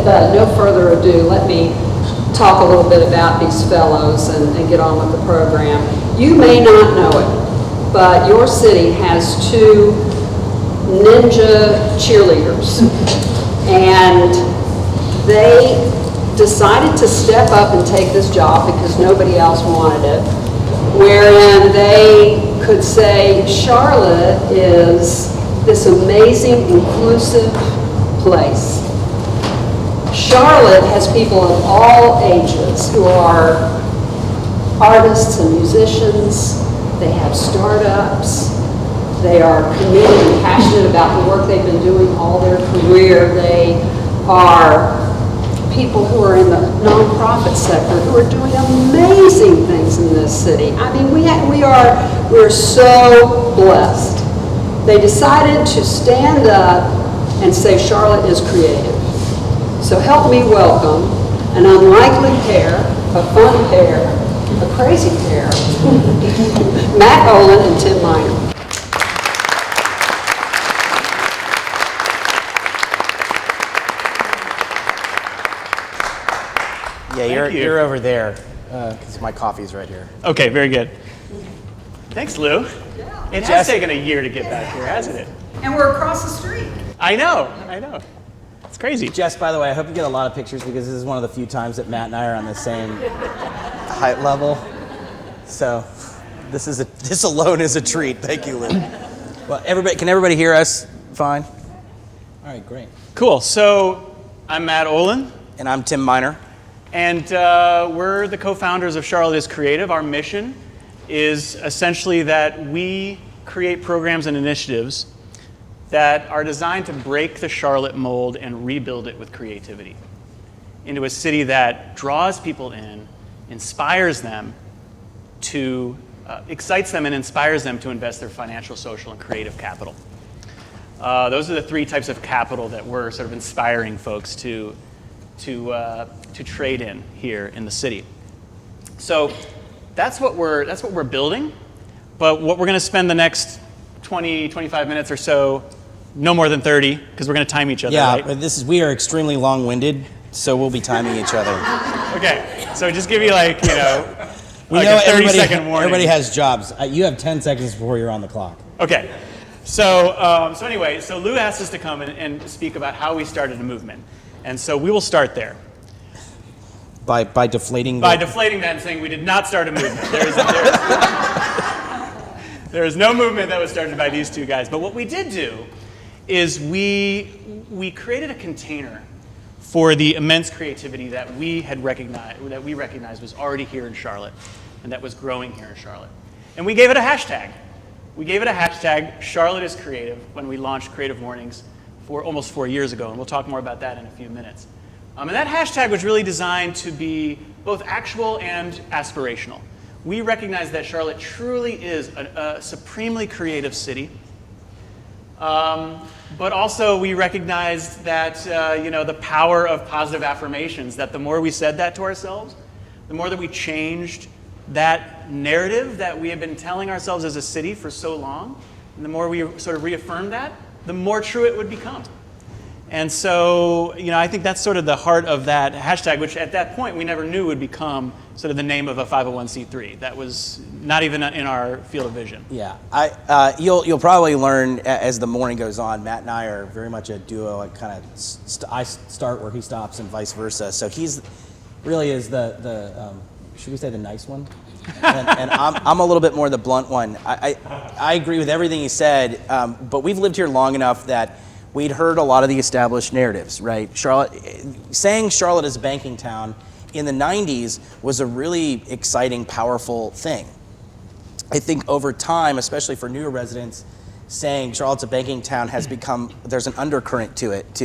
no further ado, let me talk a little bit about these fellows and get on with the program. You may not know it, but your city has 2 ninja cheerleaders, and they decided to step up and take this job because nobody else wanted it, wherein they could say Charlotte is this amazing, inclusive place. Charlotte has people of all ages who are artists and musicians. They have startups. They are committed and passionate about the work they've been doing all their career. They are people who are in the nonprofit sector who are doing amazing things in this city. I mean, we're so blessed. They decided to stand up and say Charlotte is creative. So help me welcome an unlikely pair, a fun pair, a crazy pair, Matt Olin and Tim Miner. Yeah, you're over there, because my coffee's right here. Okay, very good. Thanks, Lou. It has taken a year to get back here, hasn't it? And we're across the street. I know. It's crazy. Jess, by the way, I hope you get a lot of pictures because this is one of the few times that Matt and I are on the same height level. So this alone is a treat. Thank you, Lou. Well, can everybody hear us fine? All right, great. Cool. So I'm Matt Olin. And I'm Tim Miner. And we're the co-founders of Charlotte is Creative. Our mission is essentially that we create programs and initiatives that are designed to break the Charlotte mold and rebuild it with creativity into a city that draws people in, inspires them to, excites them and inspires them to invest their financial, social, and creative capital. Those are the 3 types of capital that we're sort of inspiring folks to trade in here in the city. So that's what we're building. But what we're going to spend the next 20, 25 minutes or so, no more than 30, because we're going to time each other. Yeah, right? but we are extremely long-winded, so we'll be timing each other. Okay, so just give you a 30-second warning. Everybody has jobs. You have 10 seconds before you're on the clock. Okay, so anyway, Lou asked us to come and speak about how we started a movement. And so we will start there. By deflating deflating that and saying we did not start a movement. There is no movement that was started by these 2 guys. But what we did do is we created a container for the immense creativity that we recognized was already here in Charlotte and that was growing here in Charlotte. And we gave it a hashtag. We gave it a hashtag, Charlotte is Creative, when we launched Creative Mornings almost 4 years ago, and we'll talk more about that in a few minutes. And that hashtag was really designed to be both actual and aspirational. We recognize that Charlotte truly is a supremely creative city, but also we recognized that the power of positive affirmations, that the more we said that to ourselves, the more that we changed that narrative that we have been telling ourselves as a city for so long, and the more we sort of reaffirmed that, the more true it would become. And so, I think that's sort of the heart of that hashtag, which at that point we never knew would become sort of the name of a 501c3. That was not even in our field of vision. Yeah, you'll probably learn as the morning goes on. Matt and I are very much a duo. I start where he stops and vice versa. So he's really is the should we say the nice one? and I'm a little bit more the blunt one. I agree with everything he said, but we've lived here long enough that we'd heard a lot of the established narratives, right? Saying Charlotte is a banking town in the 90s was a really exciting, powerful thing. I think over time, especially for newer residents, saying Charlotte's a banking town has become, there's an undercurrent to it,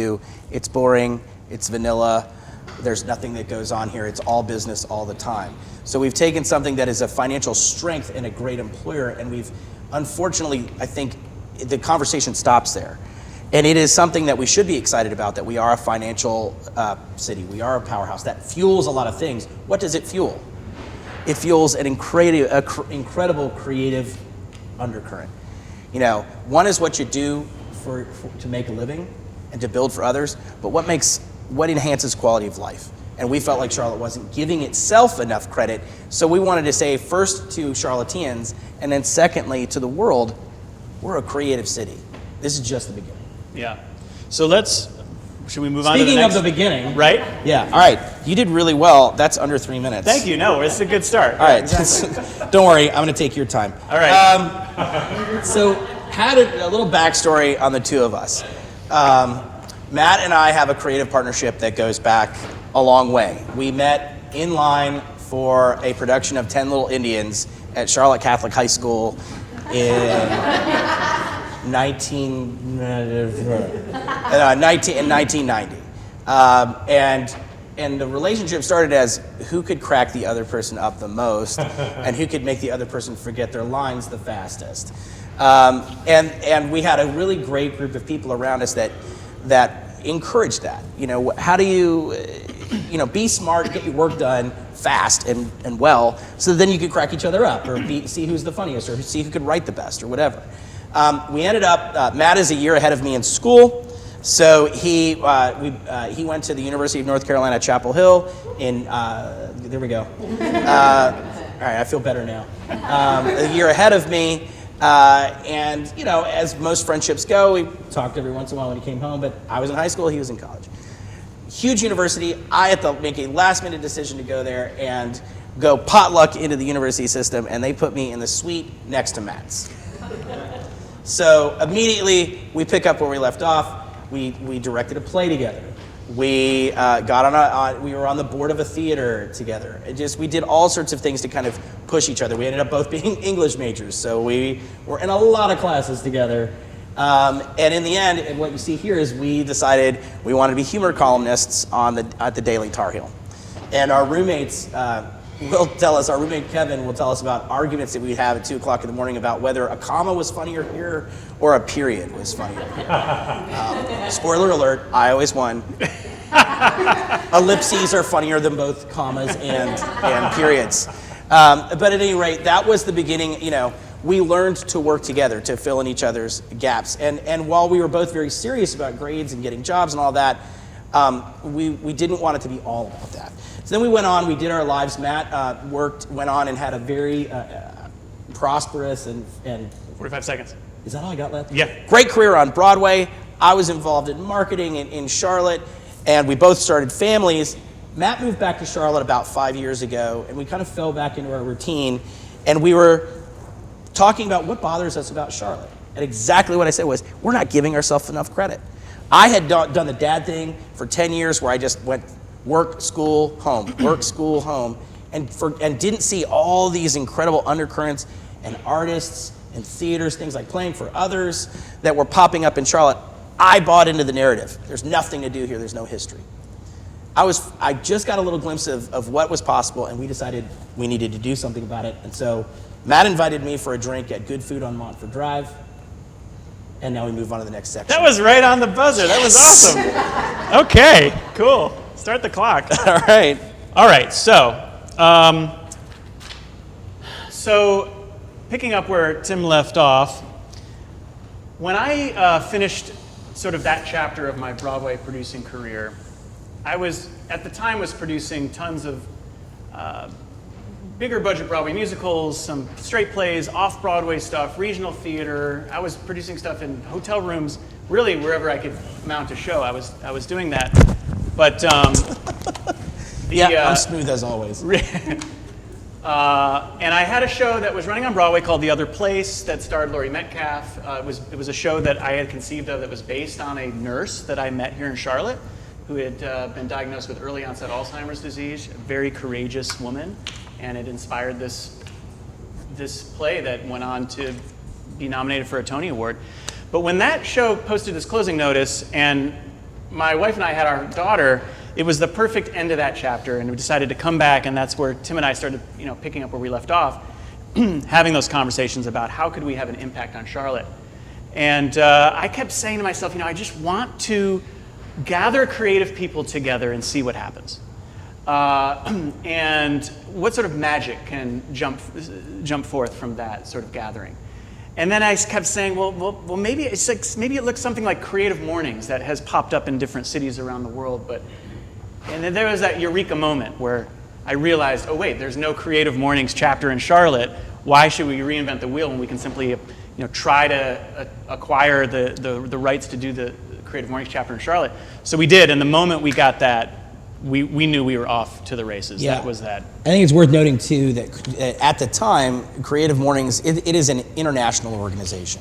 it's boring, it's vanilla, there's nothing that goes on here, it's all business all the time. So we've taken something that is a financial strength and a great employer, and we've, unfortunately, I think the conversation stops there. And it is something that we should be excited about, that we are a financial city, we are a powerhouse that fuels a lot of things. What does it fuel? It fuels an incredible creative undercurrent. One is what you do to make a living and to build for others, but what makes what enhances quality of life. And we felt like Charlotte wasn't giving itself enough credit, so we wanted to say first to Charlotteans, and then secondly to the world, we're a creative city. This is just the beginning. Yeah. So should we move on to the Speaking next? of the beginning. Right? Yeah, all right. You did really well. That's under 3 minutes. Thank you. No, it's a good start. All right. Don't worry, I'm going to take your time. All right. So, had a little backstory on the two of us. Matt and I have a creative partnership that goes back a long way. We met in line for a production of 10 Little Indians at Charlotte Catholic High School in 1990. And the relationship started as who could crack the other person up the most and who could make the other person forget their lines the fastest. And we had a really great group of people around us that encouraged that. You know, how do you be smart, get your work done fast and well, so then you could crack each other up or see who's the funniest or see who could write the best or whatever. We ended up, Matt is a year ahead of me in school, so he went to the University of North Carolina, Chapel Hill there we go. All right, I feel better now. A year ahead of me, and as most friendships go, we talked every once in a while when he came home, but I was in high school, he was in college. Huge university, I had to make a last minute decision to go there and go potluck into the university system, and they put me in the suite next to Matt's. So immediately we pick up where we left off. We directed a play together. We we were on the board of a theater together. We did all sorts of things to kind of push each other. We ended up both being English majors, so we were in a lot of classes together. And in the end, and what you see here is we decided we wanted to be humor columnists at the Daily Tar Heel. And our roommates will tell us, our roommate Kevin will tell us about arguments that we'd have at 2 o'clock in the morning about whether a comma was funnier here or a period was funnier here. Spoiler alert, I always won. Ellipses are funnier than both commas and periods. But at any rate, that was the beginning. We learned to work together to fill in each other's gaps. And while we were both very serious about grades and getting jobs and all that, we didn't want it to be all about that. So then we went on, we did our lives. Matt went on and had a very prosperous and 45 seconds. Is that all I got left? Yeah. Great career on Broadway. I was involved in marketing in Charlotte, and we both started families. Matt moved back to Charlotte about 5 years ago, and we kind of fell back into our routine, and we were talking about what bothers us about Charlotte. And exactly what I said was, we're not giving ourselves enough credit. I had done the dad thing for 10 years where I just went work, school, home, work, school, home, and didn't see all these incredible undercurrents and artists and theaters, things like playing for others that were popping up in Charlotte. I bought into the narrative. There's nothing to do here. There's no history. I just got a little glimpse of what was possible, and we decided we needed to do something about it. And so Matt invited me for a drink at Good Food on Montfort Drive, and now we move on to the next section. That was right on the buzzer. That was awesome. Okay, cool. Start the clock. All right. All right, so picking up where Tim left off, when I finished sort of that chapter of my Broadway producing career, I was, at the time, was producing tons of bigger budget Broadway musicals, some straight plays, off-Broadway stuff, regional theater. I was producing stuff in hotel rooms, really wherever I could mount a show. I was doing that. But I'm smooth as always. And I had a show that was running on Broadway called The Other Place that starred Laurie Metcalf. It was a show that I had conceived of that was based on a nurse that I met here in Charlotte who had been diagnosed with early onset Alzheimer's disease, a very courageous woman, and it inspired this play that went on to be nominated for a Tony Award. But when that show posted its closing notice and my wife and I had our daughter, it was the perfect end of that chapter, and we decided to come back, and that's where Tim and I started, picking up where we left off, having those conversations about how could we have an impact on Charlotte. And I kept saying to myself, I just want to gather creative people together and see what happens. And what sort of magic can jump forth from that sort of gathering. And then I kept saying, well, maybe it looks something like Creative Mornings that has popped up in different cities around the world, but And then there was that eureka moment where I realized, oh wait, there's no Creative Mornings chapter in Charlotte. Why should we reinvent the wheel when we can simply try to acquire the rights to do the Creative Mornings chapter in Charlotte? So we did, and the moment we got that, we knew we were off to the races. Yeah. That was that. I think it's worth noting too that at the time, Creative Mornings, it is an international organization.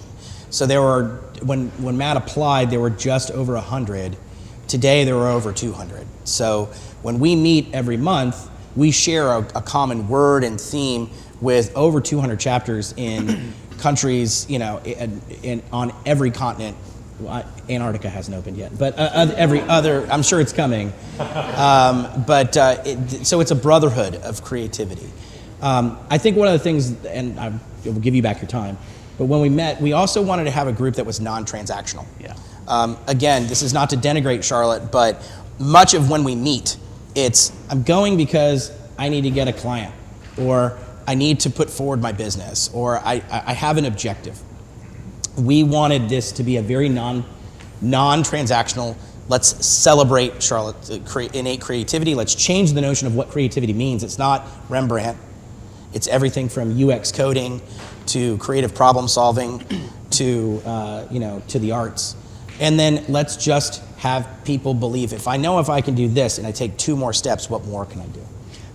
So there were, when Matt applied, there were just over 100. Today there were over 200. So when we meet every month, we share a common word and theme with over 200 chapters in countries, on every continent. Antarctica hasn't opened yet, but every other, I'm sure it's coming. So it's a brotherhood of creativity. I think one of the things, and I will give you back your time, but when we met, we also wanted to have a group that was non-transactional. Yeah. Again, this is not to denigrate Charlotte, but much of when we meet, it's, I'm going because I need to get a client, or I need to put forward my business, or I have an objective. We wanted this to be a very non-transactional, let's celebrate Charlotte's innate creativity, let's change the notion of what creativity means. It's not Rembrandt, it's everything from UX coding to creative problem solving to the arts. And then let's just have people believe, if I can do this and I take 2 more steps, what more can I do?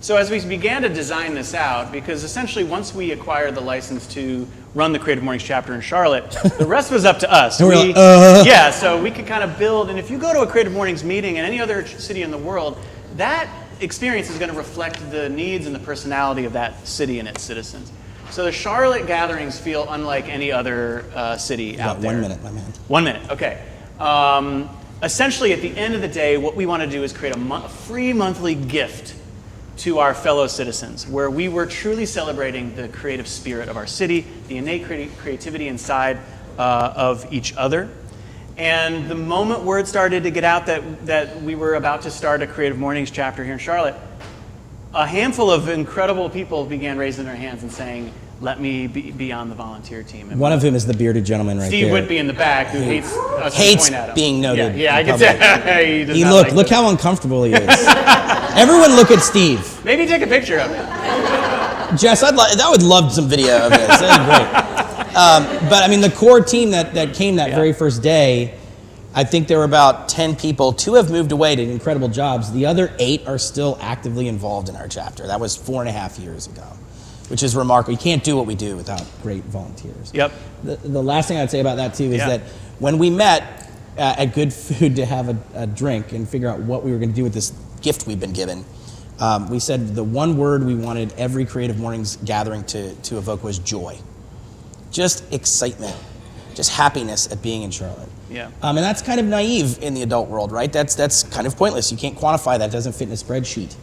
So as we began to design this out, because essentially once we acquired the license to run the Creative Mornings chapter in Charlotte, the rest was up to us. Yeah, so we could kind of build, and if you go to a Creative Mornings meeting in any other city in the world, that experience is going to reflect the needs and the personality of that city and its citizens. So the Charlotte gatherings feel unlike any other city out there. 1 minute, my man. 1 minute, okay. Essentially, at the end of the day, what we want to do is create a free monthly gift to our fellow citizens, where we were truly celebrating the creative spirit of our city, the innate creativity inside of each other. And the moment word started to get out that we were about to start a Creative Mornings chapter here in Charlotte, a handful of incredible people began raising their hands and saying, let me be on the volunteer team. And one of whom is the bearded gentleman right Steve there. Whitby in the back, who hates us to point at him. Being noted. Yeah, I can say he look how uncomfortable he is. Everyone look at Steve. Maybe take a picture of it. Jess, I would love some video of this. That'd be great. But I mean, the core team that came that very first day, I think there were about 10 people. 2 have moved away, did incredible jobs. The other 8 are still actively involved in our chapter. That was 4.5 years ago, which is remarkable. You can't do what we do without great volunteers. Yep. The last thing I'd say about that too is that when we met at Good Food to have a drink and figure out what we were going to do with this gift we've been given, we said the one word we wanted every Creative Mornings gathering to evoke was joy. Just excitement, just happiness at being in Charlotte. Yeah. And that's kind of naive in the adult world, right? That's kind of pointless. You can't quantify that. It doesn't fit in a spreadsheet.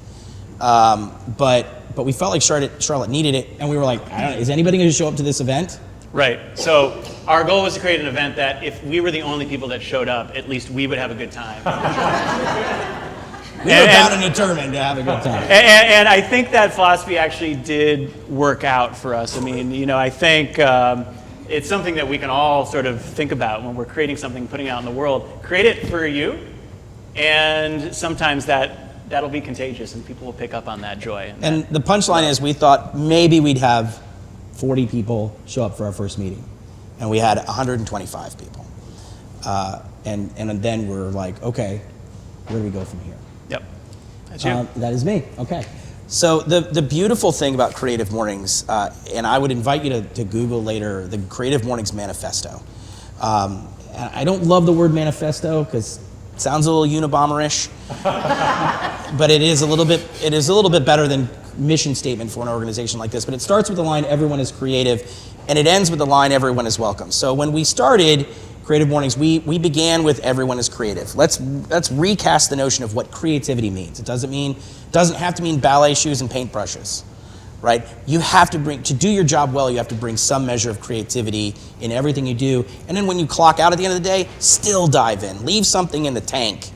But we felt like Charlotte needed it, and we were like, I don't know, is anybody going to show up to this event? Right. So our goal was to create an event that if we were the only people that showed up, at least we would have a good time. We were bound and determined to have a good time. And I think that philosophy actually did work out for us. I mean, I think it's something that we can all sort of think about when we're creating something, putting it out in the world. Create it for you, and sometimes that'll be contagious, and people will pick up on that joy. And the punchline is we thought maybe we'd have 40 people show up for our first meeting, and we had 125 people. And then we're like, okay, where do we go from here? Yep. That's you. That is me. Okay. So the beautiful thing about Creative Mornings, and I would invite you to Google later, the Creative Mornings Manifesto. I don't love the word manifesto because it sounds a little Unabomber-ish, but it is a little bit better than mission statement for an organization like this. But it starts with the line, everyone is creative, and it ends with the line, everyone is welcome. So when we started Creative Mornings, we began with everyone is creative. Let's recast the notion of what creativity means. It doesn't have to mean ballet shoes and paintbrushes, right? You have to to do your job well, you have to bring some measure of creativity in everything you do. And then when you clock out at the end of the day, still dive in. Leave something in the tank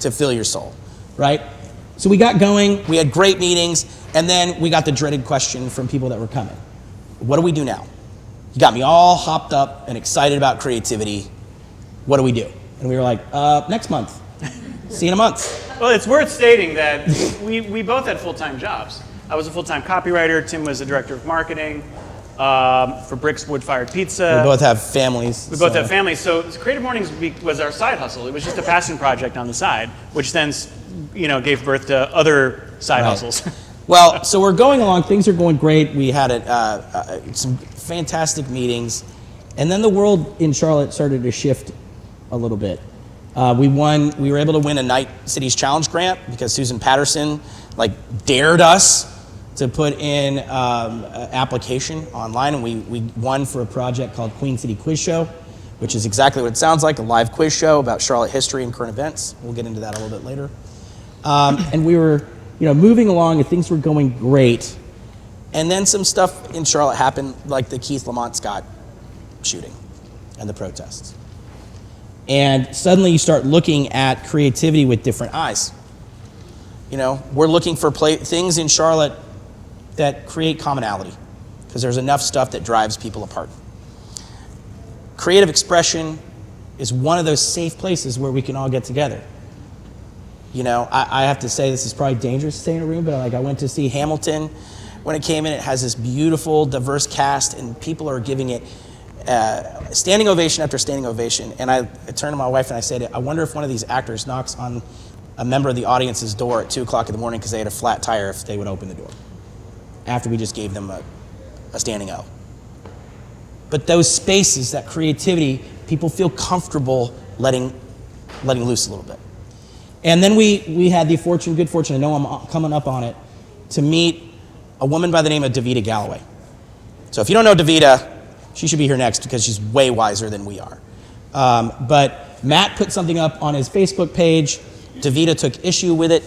to fill your soul, right? So we got going, we had great meetings, and then we got the dreaded question from people that were coming. What do we do now? You got me all hopped up and excited about creativity. What do we do? And we were like, next month. See you in a month. Well, it's worth stating that we both had full-time jobs. I was a full-time copywriter. Tim was a director of marketing for Brick's Wood Fired Pizza. We both have families. We both have families. So Creative Mornings was our side hustle. It was just a passion project on the side, which then, gave birth to other side hustles. Well, so we're going along. Things are going great. We had some fantastic meetings, and then the world in Charlotte started to shift a little bit. We were able to win a Night Cities Challenge grant because Susan Patterson dared us to put in an application online, and we won for a project called Queen City Quiz Show, which is exactly what it sounds like, a live quiz show about Charlotte history and current events. We'll get into that a little bit later. And we were moving along, and things were going great. And then some stuff in Charlotte happened, like the Keith Lamont Scott shooting and the protests. And suddenly you start looking at creativity with different eyes. We're looking for things in Charlotte that create commonality, because there's enough stuff that drives people apart. Creative expression is one of those safe places where we can all get together. I have to say, this is probably dangerous to say in a room, but I went to see Hamilton when it came in. It has this beautiful, diverse cast, and people are giving it standing ovation after standing ovation. And I turned to my wife and I said, I wonder if one of these actors knocks on a member of the audience's door at 2 o'clock in the morning because they had a flat tire, if they would open the door after we just gave them a standing O. But those spaces, that creativity, people feel comfortable letting loose a little bit. And then we had the good fortune, I know I'm coming up on it, to meet a woman by the name of Davida Galloway. So if you don't know Davida, she should be here next because she's way wiser than we are. But Matt put something up on his Facebook page. Davida took issue with it.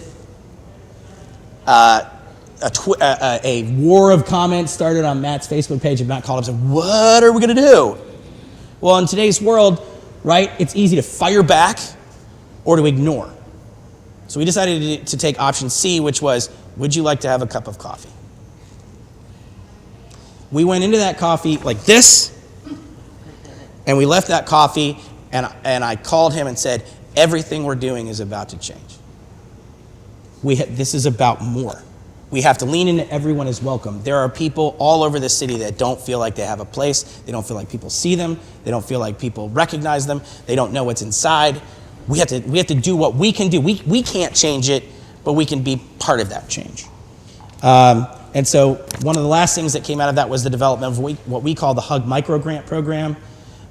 A war of comments started on Matt's Facebook page, and Matt called up and said, what are we going to do? Well, in today's world, right, it's easy to fire back or to ignore. So we decided to take option C, which was, would you like to have a cup of coffee? We went into that coffee like this, and we left that coffee, and I called him and said, everything we're doing is about to change. This is about more. We have to lean into everyone is welcome. There are people all over this city that don't feel like they have a place. They don't feel like people see them. They don't feel like people recognize them. They don't know what's inside. We have to do what we can do. We can't change it, but we can be part of that change. And so one of the last things that came out of that was the development of what we call the HUG Micro Grant Program.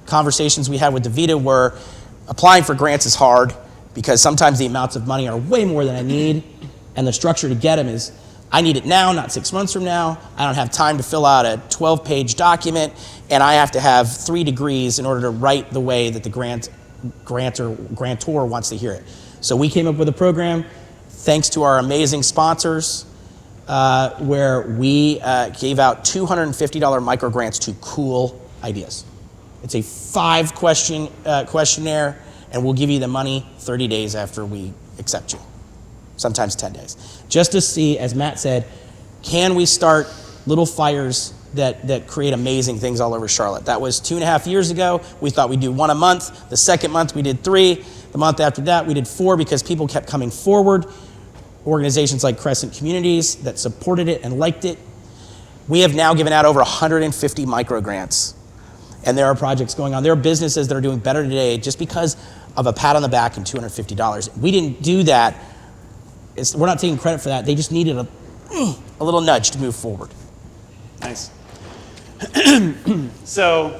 Conversations we had with Davida were, applying for grants is hard because sometimes the amounts of money are way more than I need, and the structure to get them is, I need it now, not 6 months from now. I don't have time to fill out a 12-page document, and I have to have 3 degrees in order to write the way that the grantor wants to hear it. So we came up with a program, thanks to our amazing sponsors, where we gave out $250 micro grants to cool ideas. It's a 5-question questionnaire, and we'll give you the money 30 days after we accept you, sometimes 10 days. Just to see, as Matt said, can we start little fires that create amazing things all over Charlotte? That was 2.5 years ago. We thought we'd do 1 a month. The second month we did 3. The month after that we did 4 because people kept coming forward. Organizations like Crescent Communities that supported it and liked it. We have now given out over 150 micro grants, and there are projects going on. There are businesses that are doing better today just because of a pat on the back and $250. We didn't do that. We're not taking credit for that. They just needed a little nudge to move forward. Nice. So,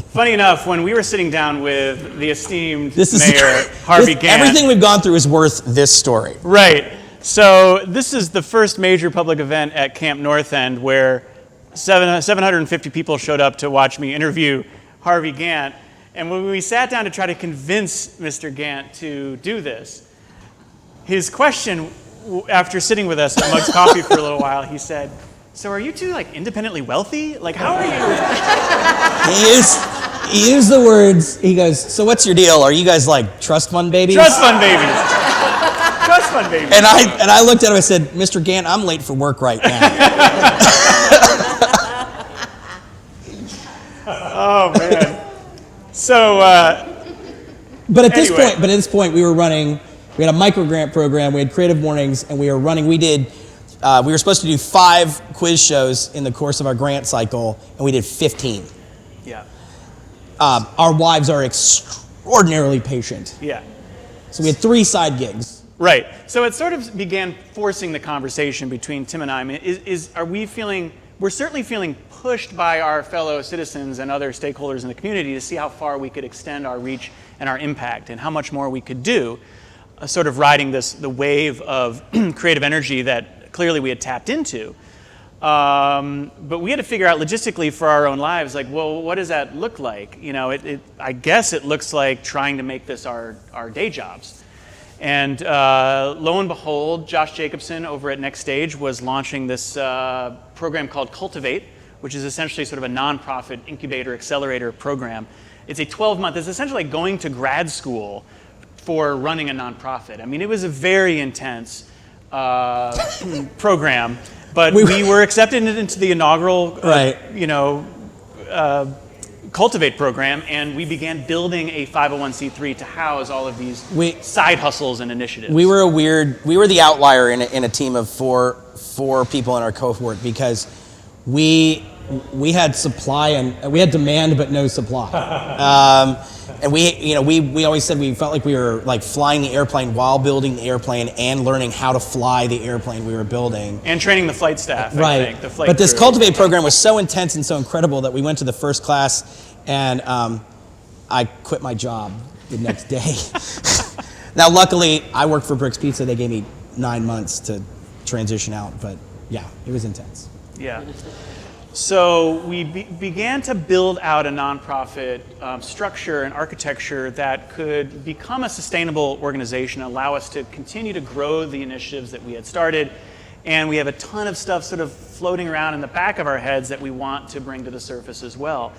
funny enough, when we were sitting down with the esteemed Mayor Harvey Gantt, everything we've gone through is worth this story. Right. So this is the first major public event at Camp North End where 750 people showed up to watch me interview Harvey Gantt. And when we sat down to try to convince Mr. Gantt to do this, his question, after sitting with us at Mug's Coffee for a little while, he said, so are you two independently wealthy? How are you? He used the words, he goes, so what's your deal? Are you guys trust fund babies? Trust fund babies. Trust fund babies. And I looked at him and said, Mr. Gantt, I'm late for work right now. Oh man. So But at this point, we were running We had a micro grant program. We had creative mornings, and we were supposed to do 5 quiz shows in the course of our grant cycle, and we did 15. Yeah. Our wives are extraordinarily patient. Yeah. So we had 3 side gigs. Right. So it sort of began forcing the conversation between Tim and I. I mean, we're certainly feeling pushed by our fellow citizens and other stakeholders in the community to see how far we could extend our reach and our impact and how much more we could do, sort of riding the wave of creative energy that clearly we had tapped into. But we had to figure out logistically for our own lives, like, well, what does that look like? You know, I guess it looks like trying to make this our day jobs. And lo and behold, Josh Jacobson over at Next Stage was launching this program called Cultivate, which is essentially sort of a nonprofit incubator accelerator program. It's a 12-month, it's essentially like going to grad school for running a nonprofit. I mean, it was a very intense program, but we were accepted into the inaugural, Cultivate program, and we began building a 501c3 to house all of these side hustles and initiatives. We were the outlier in a team of four people in our cohort because we had supply and we had demand but no supply. And we always said we felt like we were like flying the airplane while building the airplane and learning how to fly the airplane we were building. And training the flight staff, right. I think. The flight but this crew. Cultivate program was so intense and so incredible that we went to the first class and I quit my job the next day. Now, luckily, I worked for Bricks Pizza. They gave me 9 months to transition out, but yeah, it was intense. Yeah. So we began to build out a nonprofit structure and architecture that could become a sustainable organization, allow us to continue to grow the initiatives that we had started. And we have a ton of stuff sort of floating around in the back of our heads that we want to bring to the surface as well.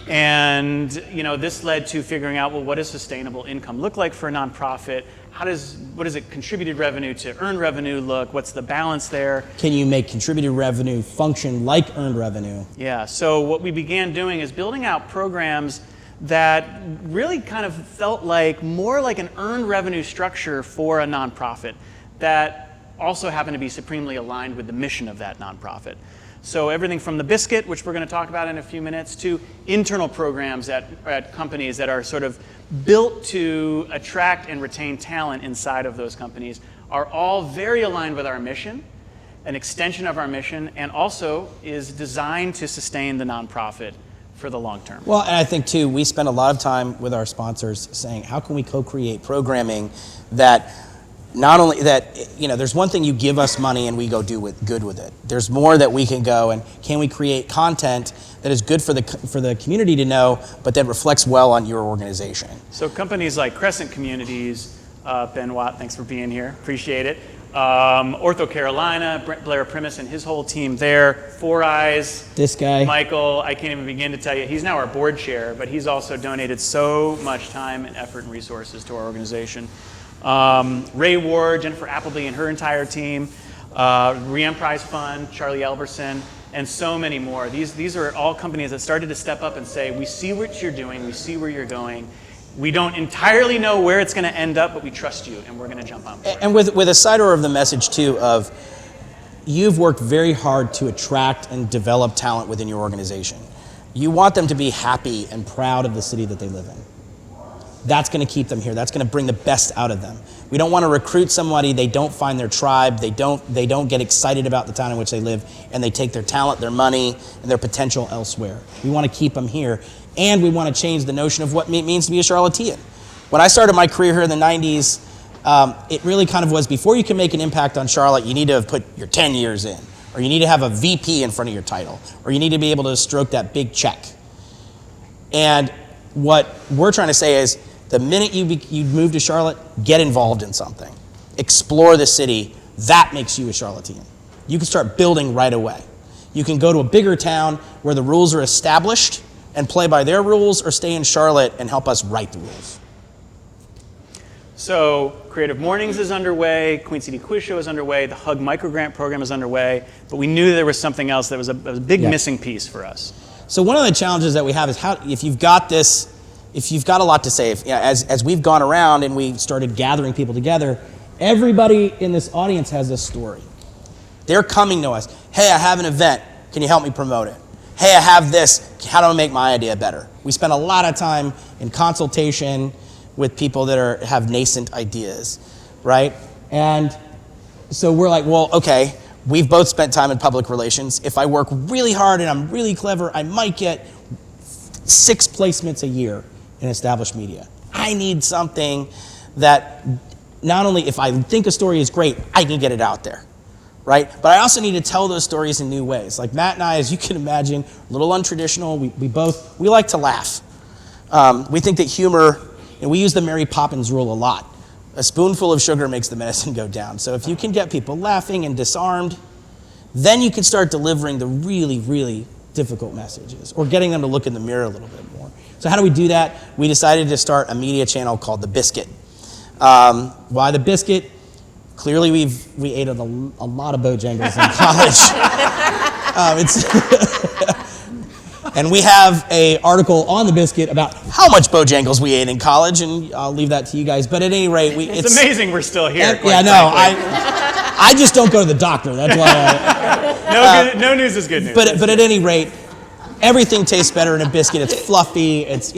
And this led to figuring out, well, what does sustainable income look like for a nonprofit? What does it contributed revenue to earned revenue look? What's the balance there? Can you make contributed revenue function like earned revenue? Yeah, so what we began doing is building out programs that really kind of felt like more like an earned revenue structure for a nonprofit that also happened to be supremely aligned with the mission of that nonprofit. So everything from the biscuit, which we're going to talk about in a few minutes, to internal programs at companies that are sort of built to attract and retain talent inside of those companies are all very aligned with our mission, an extension of our mission, and also is designed to sustain the nonprofit for the long term. Well, and I think too, we spend a lot of time with our sponsors saying, how can we co-create programming that not only that, there's one thing you give us money and we go do good with it. There's more that we can go, and can we create content that is good for the community to know, but that reflects well on your organization? So companies like Crescent Communities, Ben Watt, thanks for being here, appreciate it. Ortho Carolina, Blair Primus and his whole team there. Four Eyes, this guy, Michael, I can't even begin to tell you. He's now our board chair, but he's also donated so much time and effort and resources to our organization. Ray Ward, Jennifer Appleby and her entire team, Riem Prize Fund, Charlie Elberson, and so many more. These are all companies that started to step up and say, we see what you're doing, we see where you're going. We don't entirely know where it's going to end up, but we trust you, and we're going to jump on board. And with a side order of the message, too, of you've worked very hard to attract and develop talent within your organization. You want them to be happy and proud of the city that they live in. That's going to keep them here. That's going to bring the best out of them. We don't want to recruit somebody, they don't find their tribe, they don't get excited about the town in which they live, and they take their talent, their money, and their potential elsewhere. We want to keep them here, and we want to change the notion of what it means to be a Charlottean. When I started my career here in the 90s, it really kind of was, before you can make an impact on Charlotte, you need to have put your 10 years in, or you need to have a VP in front of your title, or you need to be able to stroke that big check. And what we're trying to say is, the minute you move to Charlotte, get involved in something. Explore the city. That makes you a Charlottean. You can start building right away. You can go to a bigger town where the rules are established and play by their rules, or stay in Charlotte and help us write the rules. So Creative Mornings is underway, Queen City Quiz Show is underway, the Hug Microgrant program is underway, but we knew there was something else that was a big missing piece for us. So one of the challenges that we have is, how, if you've got this if you've got a lot to say, as we've gone around and we started gathering people together, everybody in this audience has a story. They're coming to us. Hey, I have an event. Can you help me promote it? Hey, I have this. How do I make my idea better? We spend a lot of time in consultation with people that have nascent ideas, right? And so we're like, well, okay, we've both spent time in public relations. If I work really hard and I'm really clever, I might get 6 placements a year in established media. I need something that not only if I think a story is great, I can get it out there, right? But I also need to tell those stories in new ways. Like Matt and I, as you can imagine, a little untraditional. We like to laugh. We think that humor, and we use the Mary Poppins rule a lot. A spoonful of sugar makes the medicine go down. So if you can get people laughing and disarmed, then you can start delivering the really, really difficult messages or getting them to look in the mirror a little bit more. So how do we do that? We decided to start a media channel called The Biscuit. Why The Biscuit? Clearly we ate a lot of Bojangles in college. And we have an article on The Biscuit about how much Bojangles we ate in college, and I'll leave that to you guys. But at any rate, it's amazing we're still here. Yeah, no, I just don't go to the doctor. That's why. No news is good news. But at any rate, everything tastes better in a biscuit. It's fluffy. It's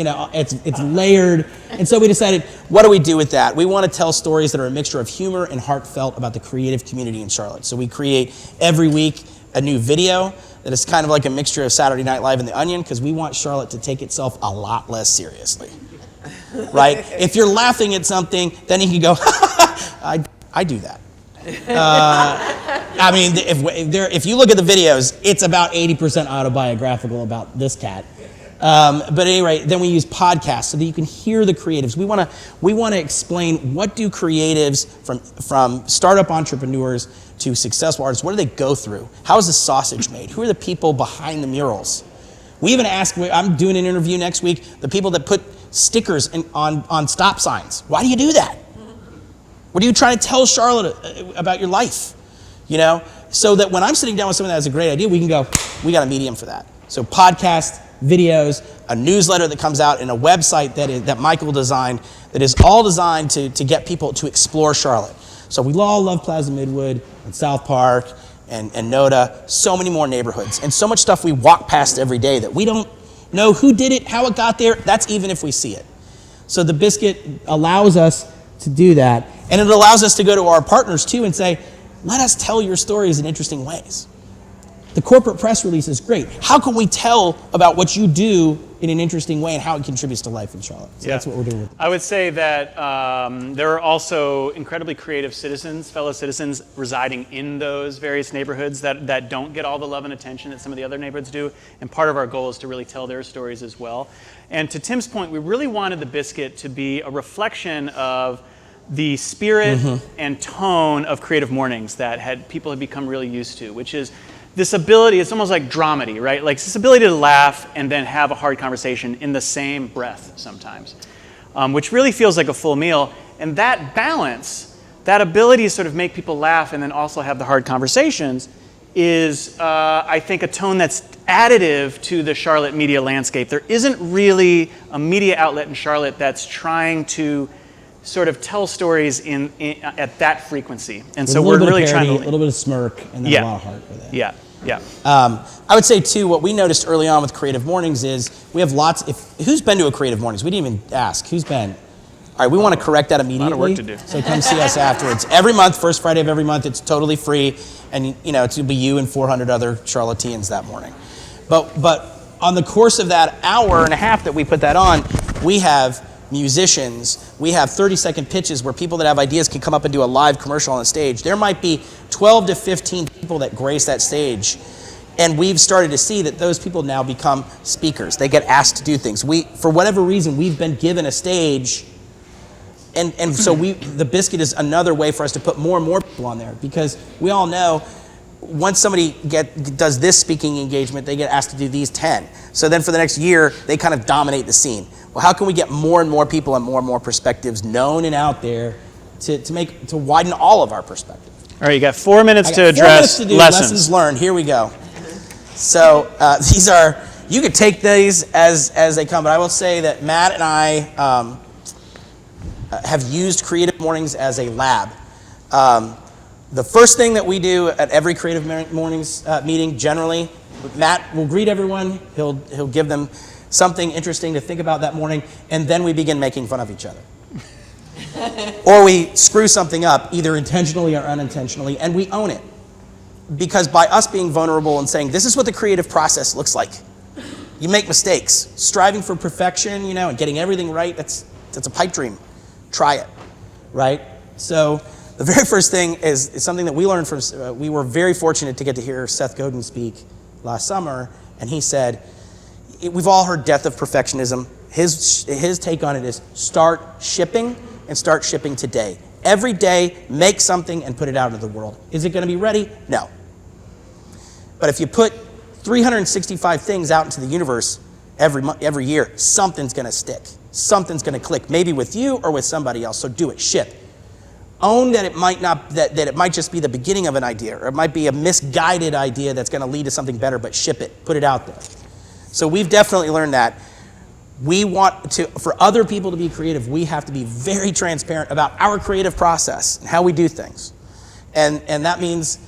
layered. And so we decided, what do we do with that? We want to tell stories that are a mixture of humor and heartfelt about the creative community in Charlotte. So we create every week a new video that is kind of like a mixture of Saturday Night Live and The Onion, because we want Charlotte to take itself a lot less seriously, right? If you're laughing at something, then you can go, I do that. I mean, if you look at the videos, it's about 80% autobiographical about this cat. But anyway, then we use podcasts so that you can hear the creatives. We want to explain, what do creatives from startup entrepreneurs to successful artists, what do they go through? How is the sausage made? Who are the people behind the murals? We even ask, I'm doing an interview next week, the people that put stickers on stop signs. Why do you do that? What are you trying to tell Charlotte about your life? So that when I'm sitting down with someone that has a great idea, we can go, we got a medium for that. So podcasts, videos, a newsletter that comes out, and a website that Michael designed that is all designed to get people to explore Charlotte. So we all love Plaza Midwood and South Park and NODA, so many more neighborhoods, and so much stuff we walk past every day that we don't know who did it, how it got there. That's even if we see it. So The Biscuit allows us to do that, and it allows us to go to our partners too and say, let us tell your stories in interesting ways. The corporate press release is great. How can we tell about what you do in an interesting way and how it contributes to life in Charlotte? So that's what we're doing with it. I would say that there are also incredibly creative fellow citizens residing in those various neighborhoods that don't get all the love and attention that some of the other neighborhoods do. And part of our goal is to really tell their stories as well. And to Tim's point, we really wanted The Biscuit to be a reflection of the spirit and tone of Creative Mornings that people had become really used to, which is this ability, it's almost like dramedy, right? Like this ability to laugh and then have a hard conversation in the same breath sometimes, which really feels like a full meal. And that balance, that ability to sort of make people laugh and then also have the hard conversations is, I think, a tone that's additive to the Charlotte media landscape. There isn't really a media outlet in Charlotte that's trying to sort of tell stories at that frequency. And so we're really trying to... A little bit of smirk and then a lot of heart with it. Yeah. I would say, too, what we noticed early on with Creative Mornings is we have lots... Who's been to a Creative Mornings? We didn't even ask. Who's been? All right, we want to correct that immediately. A lot of work to do. So come see us afterwards. Every month, first Friday of every month, it's totally free. And, it'll be you and 400 other Charlotteans that morning. But on the course of that hour and a half that we put that on, we have musicians, we have 30-second pitches where people that have ideas can come up and do a live commercial on the stage. There might be 12 to 15 people that grace that stage. And we've started to see that those people now become speakers. They get asked to do things. For whatever reason, we've been given a stage. And so The Biscuit is another way for us to put more and more people on there, because we all know once somebody does this speaking engagement, they get asked to do these 10. So then for the next year, they kind of dominate the scene. Well, how can we get more and more people and more perspectives known and out there to widen all of our perspective? All right, you got 4 minutes to address lessons learned. Here we go. So these are you could take these as they come, but I will say that Matt and I have used Creative Mornings as a lab. The first thing that we do at every Creative Mornings meeting, generally, Matt will greet everyone. He'll give them something interesting to think about that morning, and then we begin making fun of each other. Or we screw something up, either intentionally or unintentionally, and we own it. Because by us being vulnerable and saying, this is what the creative process looks like. You make mistakes. Striving for perfection, and getting everything right, that's a pipe dream. Try it, right? So the very first thing is something that we learned from, we were very fortunate to get to hear Seth Godin speak last summer, and he said, we've all heard death of perfectionism. His take on it is start shipping and start shipping today. Every day, make something and put it out into the world. Is it going to be ready? No. But if you put 365 things out into the universe every year, something's going to stick. Something's going to click, maybe with you or with somebody else. So do it, ship. Own that it might not, that it might just be the beginning of an idea, or it might be a misguided idea that's going to lead to something better, but ship it, put it out there. So we've definitely learned that. We want to, for other people to be creative, we have to be very transparent about our creative process and how we do things. And that means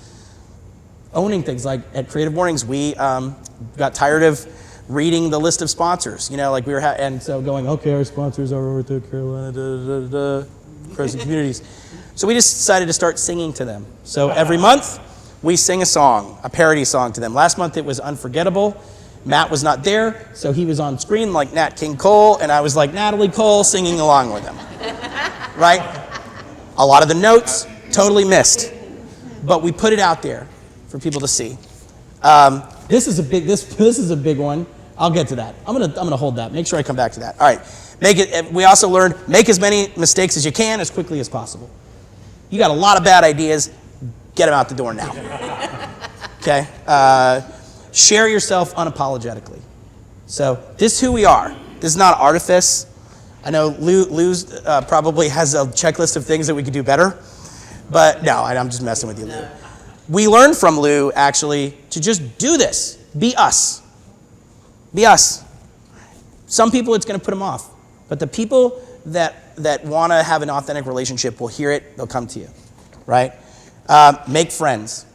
owning things. Like at Creative Mornings, we got tired of reading the list of sponsors, like we were, and so going, okay, our sponsors are over to Carolina, Crescent Communities. So we just decided to start singing to them. So every month, we sing a song, a parody song to them. Last month, it was Unforgettable. Matt was not there, so he was on screen like Nat King Cole, and I was like Natalie Cole singing along with him, right? A lot of the notes, totally missed, but we put it out there for people to see. This is a big one. I'll get to that. I'm gonna hold that. Make sure I come back to that. All right. We also learned, make as many mistakes as you can as quickly as possible. You got a lot of bad ideas, get them out the door now. Okay? Share yourself unapologetically. So this is who we are. This is not artifice. I know Lou's probably has a checklist of things that we could do better, but no, I'm just messing with you, Lou. We learned from Lou, actually, to just do this. Be us. Be us. Some people, it's going to put them off, but the people that want to have an authentic relationship will hear it, they'll come to you, right? Make friends.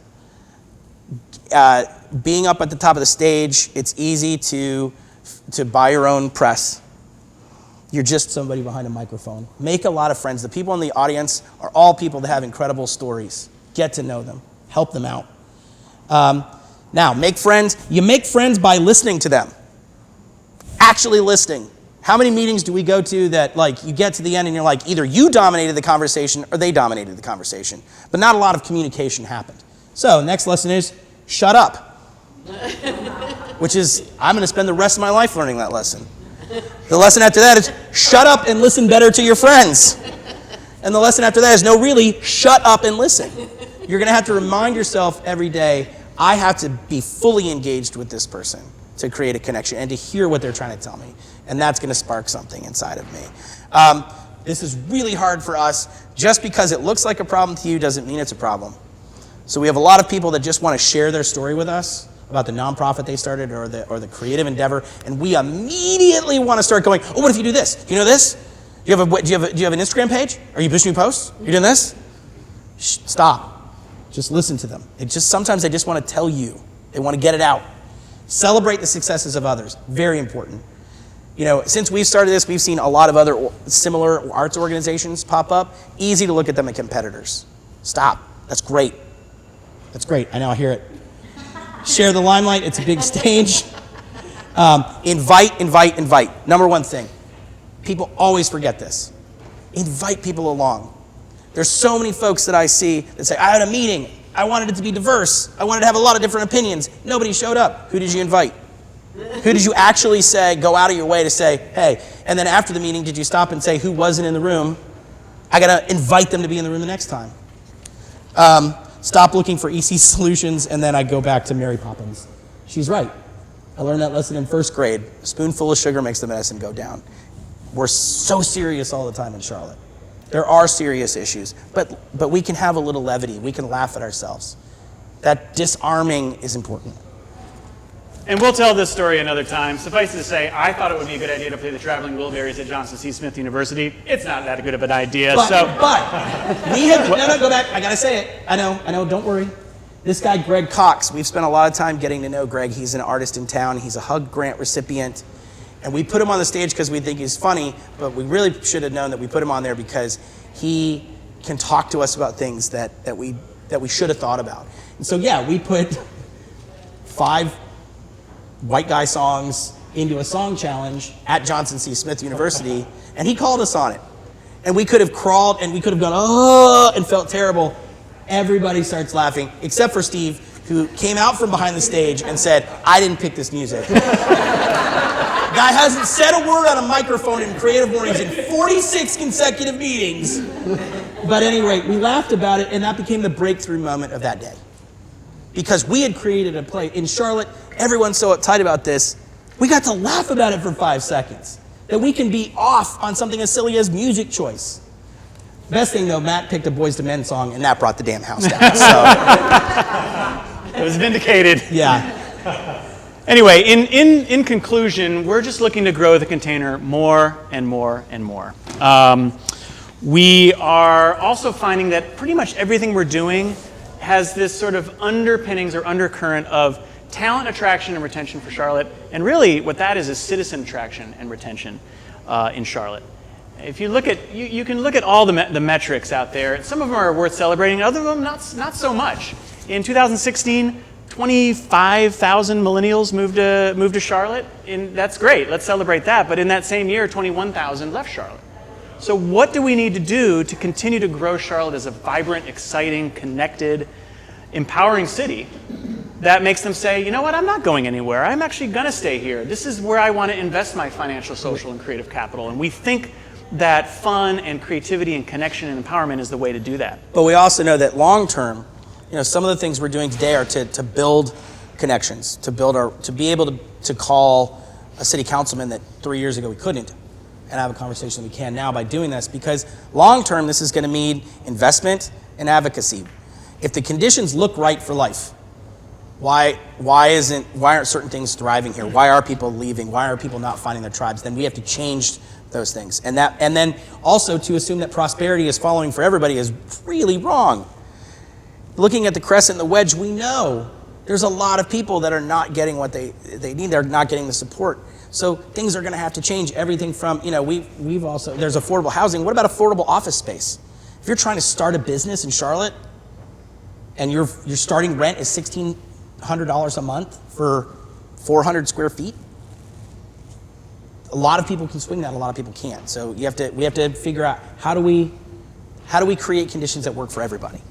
Being up at the top of the stage, it's easy to buy your own press. You're just somebody behind a microphone. Make a lot of friends. The people in the audience are all people that have incredible stories. Get to know them. Help them out. Now, make friends. You make friends by listening to them. Actually listening. How many meetings do we go to that, you get to the end and you're like, either you dominated the conversation or they dominated the conversation. But not a lot of communication happened. So, next lesson is shut up. Which is, I'm going to spend the rest of my life learning that lesson. The lesson after that is shut up and listen better to your friends. And the lesson after that is no, really, shut up and listen. You're going to have to remind yourself every day, I have to be fully engaged with this person to create a connection and to hear what they're trying to tell me. And that's going to spark something inside of me. This is really hard for us. Just because it looks like a problem to you doesn't mean it's a problem. So we have a lot of people that just want to share their story with us about the nonprofit they started or the creative endeavor, and we immediately want to start going, oh, what if you do this? Do you know this? Do you have an Instagram page? Are you pushing new posts? Are you doing this? Stop. Just listen to them. Sometimes they just want to tell you. They want to get it out. Celebrate the successes of others. Very important. Since we've started this, we've seen a lot of other similar arts organizations pop up. Easy to look at them as competitors. Stop. That's great. That's great. I now hear it. Share the limelight. It's a big stage. Invite. Number one thing. People always forget this. Invite people along. There's so many folks that I see that say, I had a meeting. I wanted it to be diverse. I wanted to have a lot of different opinions. Nobody showed up. Who did you invite? Who did you actually say, go out of your way to say, hey, and then after the meeting, did you stop and say who wasn't in the room? I got to invite them to be in the room the next time. Stop looking for easy solutions, and then I go back to Mary Poppins. She's right. I learned that lesson in first grade. A spoonful of sugar makes the medicine go down. We're so serious all the time in Charlotte. There are serious issues, but we can have a little levity. We can laugh at ourselves. That disarming is important. And we'll tell this story another time. Suffice it to say, I thought it would be a good idea to play the Traveling Wilburys at Johnson C. Smith University. It's not that good of an idea. But we had, no, go back. I got to say it. I know, don't worry. This guy, Greg Cox, we've spent a lot of time getting to know Greg. He's an artist in town. He's a HUG grant recipient. And we put him on the stage because we think he's funny, but we really should have known that we put him on there because he can talk to us about things that we should have thought about. And so, yeah, we put 5 white guy songs into a song challenge at Johnson C. Smith University, and he called us on it. And we could have crawled and we could have gone, oh, and felt terrible. Everybody starts laughing, except for Steve, who came out from behind the stage and said, I didn't pick this music. Guy hasn't said a word on a microphone in Creative Mornings in 46 consecutive meetings. But at any rate, we laughed about it, and that became the breakthrough moment of that day. Because we had created a play. In Charlotte, everyone's so uptight about this, we got to laugh about it for 5 seconds. That we can be off on something as silly as music choice. Best thing, though, Matt picked a Boyz II Men song, and that brought the damn house down. So. It was vindicated. Yeah. Anyway, in conclusion, we're just looking to grow the container more and more and more. We are also finding that pretty much everything we're doing has this sort of underpinnings or undercurrent of talent attraction and retention for Charlotte. And really what that is citizen attraction and retention in Charlotte. If you look at, you can look at all the metrics out there. Some of them are worth celebrating, other of them not so much. In 2016, 25,000 millennials moved to Charlotte, and that's great. Let's celebrate that. But in that same year, 21,000 left Charlotte. So what do we need to do to continue to grow Charlotte as a vibrant, exciting, connected, empowering city that makes them say, you know what, I'm not going anywhere. I'm actually going to stay here. This is where I want to invest my financial, social, and creative capital. And we think that fun and creativity and connection and empowerment is the way to do that. But we also know that long term, some of the things we're doing today are to build connections, to be able to call a city councilman that 3 years ago we couldn't, and have a conversation that we can now by doing this, because long term this is going to mean investment and advocacy. If the conditions look right for life, why aren't certain things thriving here? Why are people leaving? Why are people not finding their tribes? Then we have to change those things. And then also to assume that prosperity is following for everybody is really wrong. Looking at the crescent and the wedge, we know there's a lot of people that are not getting what they need. They're not getting the support. So things are going to have to change. Everything from, we've also, there's affordable housing. What about affordable office space? If you're trying to start a business in Charlotte and your starting rent is $1,600 a month for 400 square feet, a lot of people can swing that, a lot of people can't. So we have to figure out how do we create conditions that work for everybody.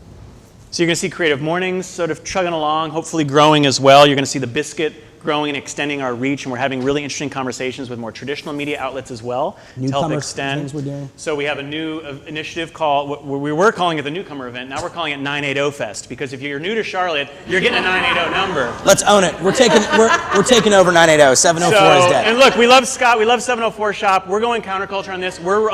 So you're going to see Creative Mornings sort of chugging along, hopefully growing as well. You're going to see The Biscuit growing and extending our reach, and we're having really interesting conversations with more traditional media outlets as well to help extend. Things we're doing. So we have a new initiative called, we were calling it the Newcomer Event, now we're calling it 980 Fest, because if you're new to Charlotte, you're getting a 980 number. Let's own it. We're taking over 980. 704 is dead. And look, we love Scott, we love 704 Shop. We're going counterculture on this. We're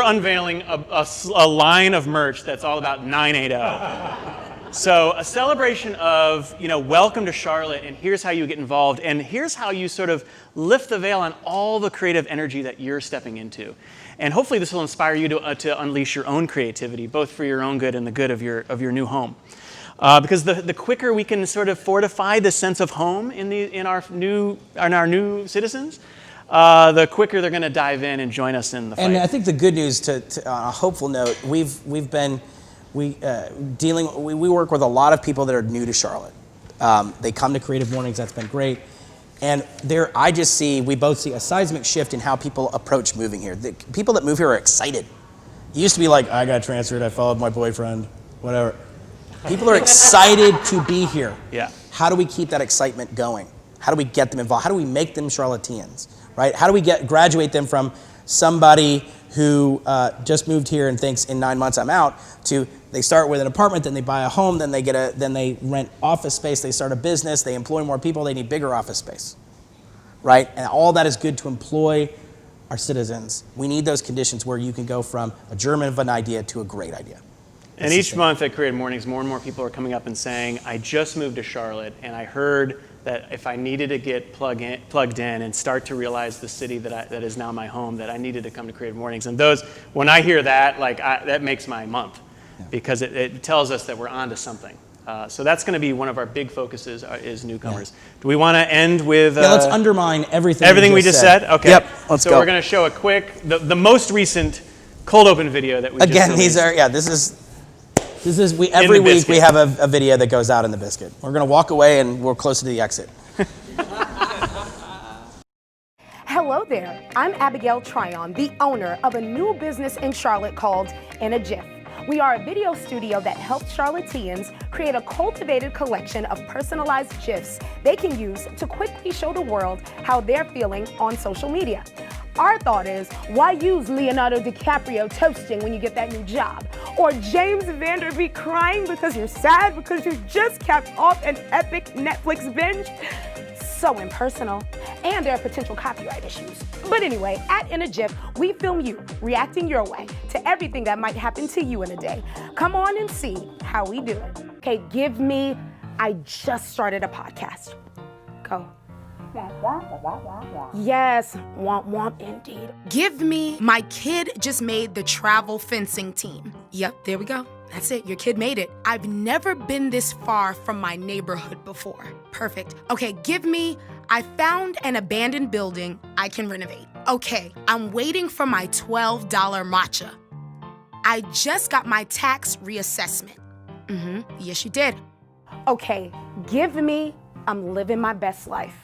unveiling a line of merch that's all about 980. So a celebration of, welcome to Charlotte, and here's how you get involved, and here's how you sort of lift the veil on all the creative energy that you're stepping into. And hopefully this will inspire you to unleash your own creativity, both for your own good and the good of your new home. Because the quicker we can sort of fortify the sense of home in our new citizens, the quicker they're going to dive in and join us in the fight. And I think the good news, on a hopeful note, we work with a lot of people that are new to Charlotte. They come to Creative Mornings, that's been great. And we both see a seismic shift in how people approach moving here. The people that move here are excited. It used to be like, I got transferred, I followed my boyfriend, whatever. People are excited to be here. Yeah. How do we keep that excitement going? How do we get them involved? How do we make them Charlotteans, right? How do we graduate them from somebody who just moved here and thinks in 9 months I'm out, to they start with an apartment, then they buy a home, then they rent office space, they start a business, they employ more people, they need bigger office space, right? And all that is good to employ our citizens. We need those conditions where you can go from a germ of an idea to a great idea. And each month at Creative Mornings, more and more people are coming up and saying, I just moved to Charlotte, and I heard that if I needed to get plugged in and start to realize the city that is now my home, that I needed to come to Creative Mornings. And when I hear that, that makes my month, because it tells us that we're onto something. So that's going to be one of our big focuses is newcomers. Yeah. Do we want to end with... let's undermine everything we just said? Okay. Yep, let's go. So we're going to show a quick, the most recent cold open video that we just released. This is every week we have a video that goes out in the Biscuit. We're going to walk away and we're closer to the exit. Hello there. I'm Abigail Tryon, the owner of a new business in Charlotte called In a Jiff. We are a video studio that helps Charlotteans create a cultivated collection of personalized GIFs they can use to quickly show the world how they're feeling on social media. Our thought is, why use Leonardo DiCaprio toasting when you get that new job? Or James Vanderbeek crying because you're sad because you just capped off an epic Netflix binge? So impersonal. And there are potential copyright issues. But anyway, at In a Jiff, we film you reacting your way to everything that might happen to you in a day. Come on and see how we do it. Okay, give me, I just started a podcast. Go. Yes, womp womp indeed. Give me, my kid just made the travel fencing team. Yep, there we go. That's it, your kid made it. I've never been this far from my neighborhood before. Perfect. Okay, give me, I found an abandoned building I can renovate. Okay, I'm waiting for my $12 matcha. I just got my tax reassessment. Yes, you did. Okay, give me, I'm living my best life.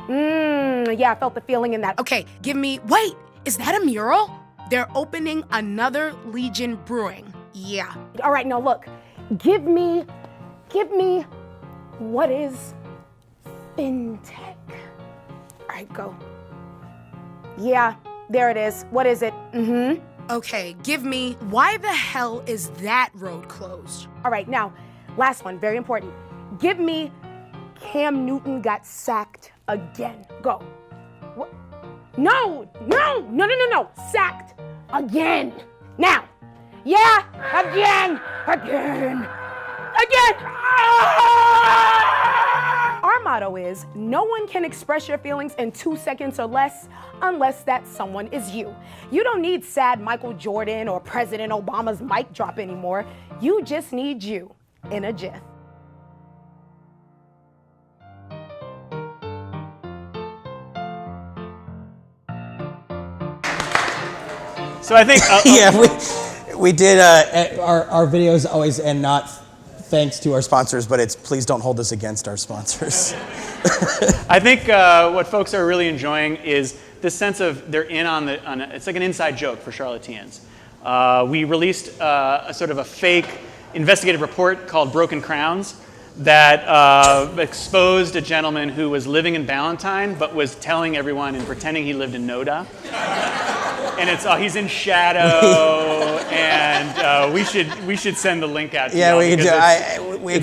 Yeah, I felt the feeling in that. Okay, give me, wait, is that a mural? They're opening another Legion Brewing. Yeah. All right, now look, give me, what is fintech? All right, go. Yeah, there it is. What is it? Okay, give me, why the hell is that road closed? All right, now, last one, very important. Give me, Cam Newton got sacked again. Go. What? No. Sacked again. Now. Yeah, again. Our motto is, no one can express your feelings in 2 seconds or less unless that someone is you. You don't need sad Michael Jordan or President Obama's mic drop anymore. You just need you in a jiff. So I think... we did, our videos always end not thanks to our sponsors, but it's please don't hold us against our sponsors. I think what folks are really enjoying is this sense of they're in on it's like an inside joke for Charlotteans. We released a sort of a fake investigative report called Broken Crowns that exposed a gentleman who was living in Ballantyne but was telling everyone and pretending he lived in Noda. And he's in shadow, and we should send the link out to you. Yeah, we could do. We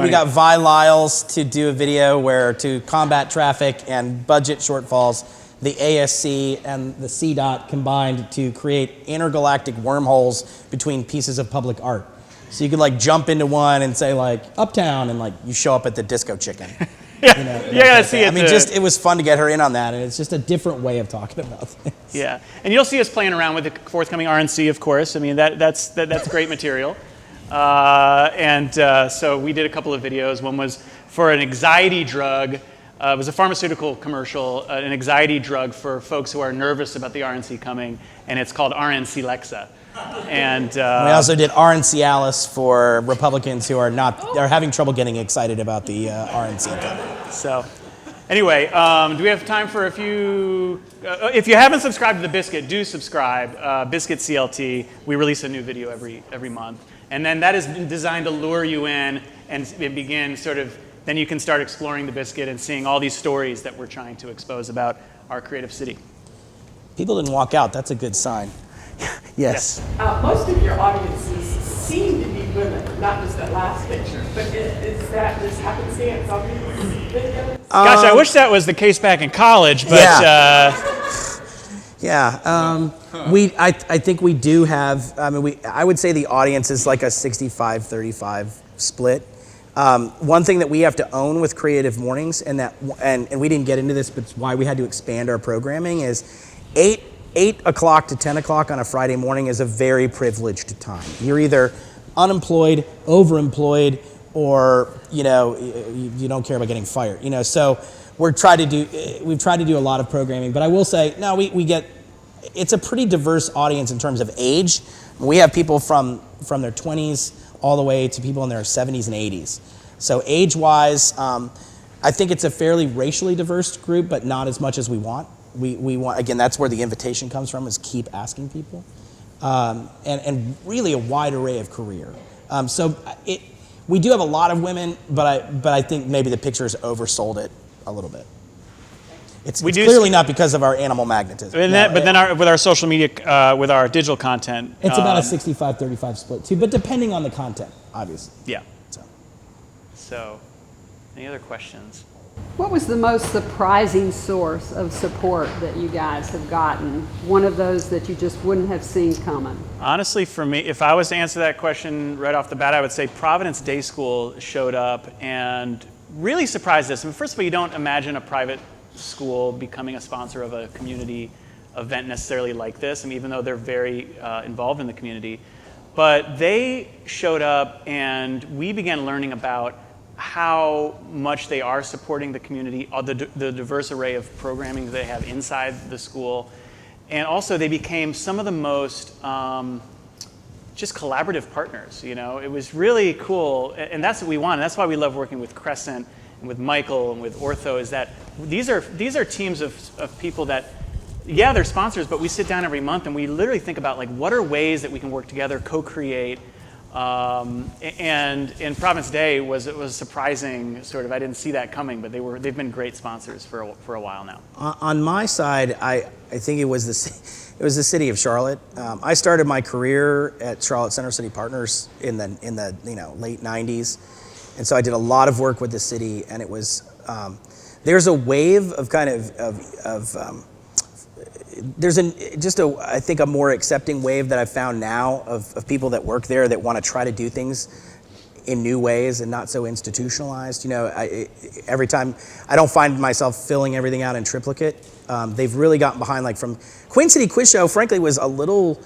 got Vi Lyles to do a video where to combat traffic and budget shortfalls, the ASC and the CDOT combined to create intergalactic wormholes between pieces of public art. So you could like jump into one and say like Uptown, and like you show up at the Disco Chicken. Yeah, you gotta see it. I mean, it was fun to get her in on that, and it's just a different way of talking about things. Yeah, and you'll see us playing around with the forthcoming RNC, of course. I mean, that's great material. So we did a couple of videos. One was for an anxiety drug. It was a pharmaceutical commercial, an anxiety drug for folks who are nervous about the RNC coming, and it's called RNC Lexa. And we also did RNC Alice for Republicans who are having trouble getting excited about the RNC. So, anyway, do we have time for a few? If you haven't subscribed to the Biscuit, do subscribe. Biscuit CLT. We release a new video every month, and then that is designed to lure you in and begin sort of. Then you can start exploring the Biscuit and seeing all these stories that we're trying to expose about our creative city. People didn't walk out. That's a good sign. Yes. Most of your audiences seem to be women, not just that last picture. But is that this happenstance on these videos? Gosh, I wish that was the case back in college, but yeah. I think we do have, I would say the audience is like a 65-35 split. One thing that we have to own with Creative Mornings, and we didn't get into this, but it's why we had to expand our programming, is 8 o'clock to 10 o'clock on a Friday morning is a very privileged time. You're either unemployed, overemployed, or you don't care about getting fired. So we've tried to do a lot of programming. But I will say, no, it's a pretty diverse audience in terms of age. We have people from their 20s all the way to people in their 70s and 80s. So age-wise, I think it's a fairly racially diverse group, but not as much as we want. We want, again, that's where the invitation comes from, is keep asking people. And really a wide array of career. We do have a lot of women, but I think maybe the pictures oversold it a little bit. It's clearly not because of our animal magnetism. With our social media, with our digital content, it's about a 65-35 split too, but depending on the content, obviously. Yeah. So, any other questions? What was the most surprising source of support that you guys have gotten? One of those that you just wouldn't have seen coming? Honestly, for me, if I was to answer that question right off the bat, I would say Providence Day School showed up and really surprised us. First of all, you don't imagine a private school becoming a sponsor of a community event necessarily like this, even though they're very involved in the community. But they showed up and we began learning about how much they are supporting the community, the diverse array of programming that they have inside the school. And also they became some of the most just collaborative partners. It was really cool, and that's what we want. And that's why we love working with Crescent and with Michael and with Ortho, is that these are teams of people that, yeah, they're sponsors, but we sit down every month and we literally think about, like, what are ways that we can work together, co-create. And Providence Day was a surprising sort of, I didn't see that coming, but they've been great sponsors for a while now. On my side, I think it was the city of Charlotte. I started my career at Charlotte Center City Partners in the late 90s, and so I did a lot of work with the city, and it was there's a wave of kind of there's I think a more accepting wave that I've found now of people that work there that want to try to do things in new ways and not so institutionalized. Every time I don't find myself filling everything out in triplicate. They've really gotten behind, like, from Queen City Quiz Show, frankly, was a little,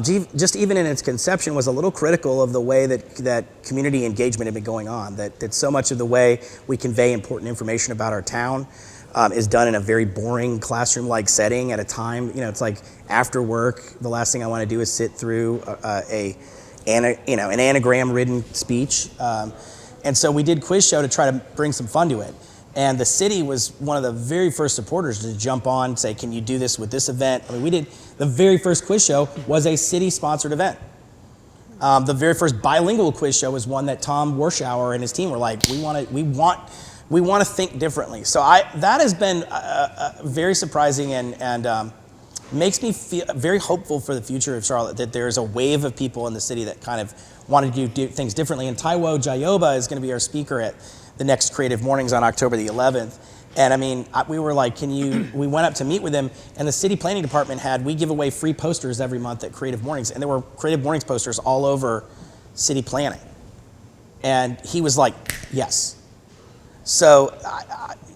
just even in its conception, was a little critical of the way that community engagement had been going on, that so much of the way we convey important information about our town is done in a very boring classroom-like setting at a time. It's like after work, the last thing I want to do is sit through an anagram-ridden speech. And so we did Quiz Show to try to bring some fun to it. And the city was one of the very first supporters to jump on and say, can you do this with this event? We did, the very first quiz show was a city-sponsored event. The very first bilingual quiz show was one that Tom Warschauer and his team were like, we want to think differently. So that has been very surprising and makes me feel very hopeful for the future of Charlotte, that there's a wave of people in the city that kind of want to do things differently. And Taiwo Jayoba is going to be our speaker at the next Creative Mornings on October the 11th. And we were like, we went up to meet with him, and the city planning department we give away free posters every month at Creative Mornings, and there were Creative Mornings posters all over city planning. And he was like, yes. So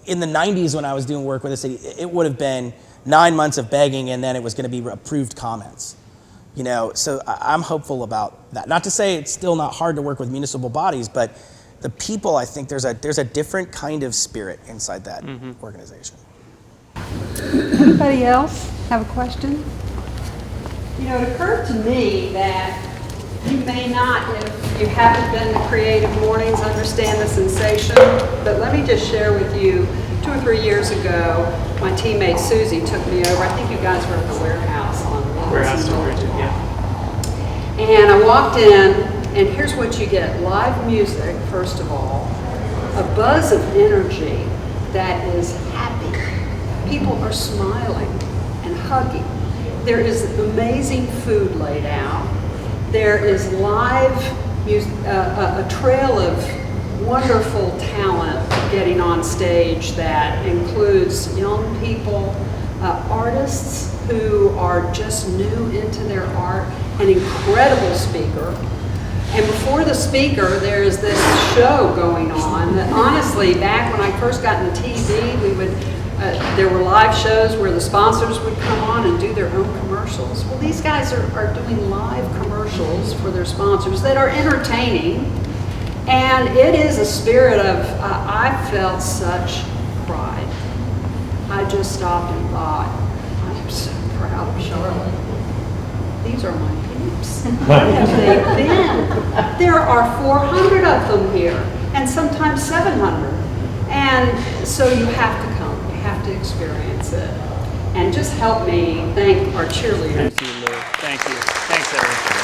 in the 90s when I was doing work with the city, it would have been 9 months of begging, and then it was going to be approved comments. So I'm hopeful about that. Not to say it's still not hard to work with municipal bodies, but the people, I think there's a different kind of spirit inside that organization. Anybody else have a question? It occurred to me that you may not, if you haven't been to Creative Mornings, understand the sensation, but let me just share with you, 2 or 3 years ago, my teammate Susie took me over. I think you guys were at the warehouse on Warehouse to Bridget, yeah. And I walked in, and here's what you get. Live music, first of all, a buzz of energy that is happy. People are smiling and hugging. There is amazing food laid out. There is live music, a trail of wonderful talent getting on stage that includes young people, artists who are just new into their art, an incredible speaker. And before the speaker, there's this show going on that honestly, back when I first got into TV, we would, there were live shows where the sponsors would come on and do their own commercials. Well, these guys are doing live commercials for their sponsors that are entertaining. And it is a spirit of, I felt such pride. I just stopped and thought, I'm so proud of Charlotte. These are my peeps. Where have they been? There are 400 of them here, and sometimes 700. And so you have to come, you have to experience it. And just help me thank our cheerleaders. Thank you, Lou. Thank you. Thanks, everyone.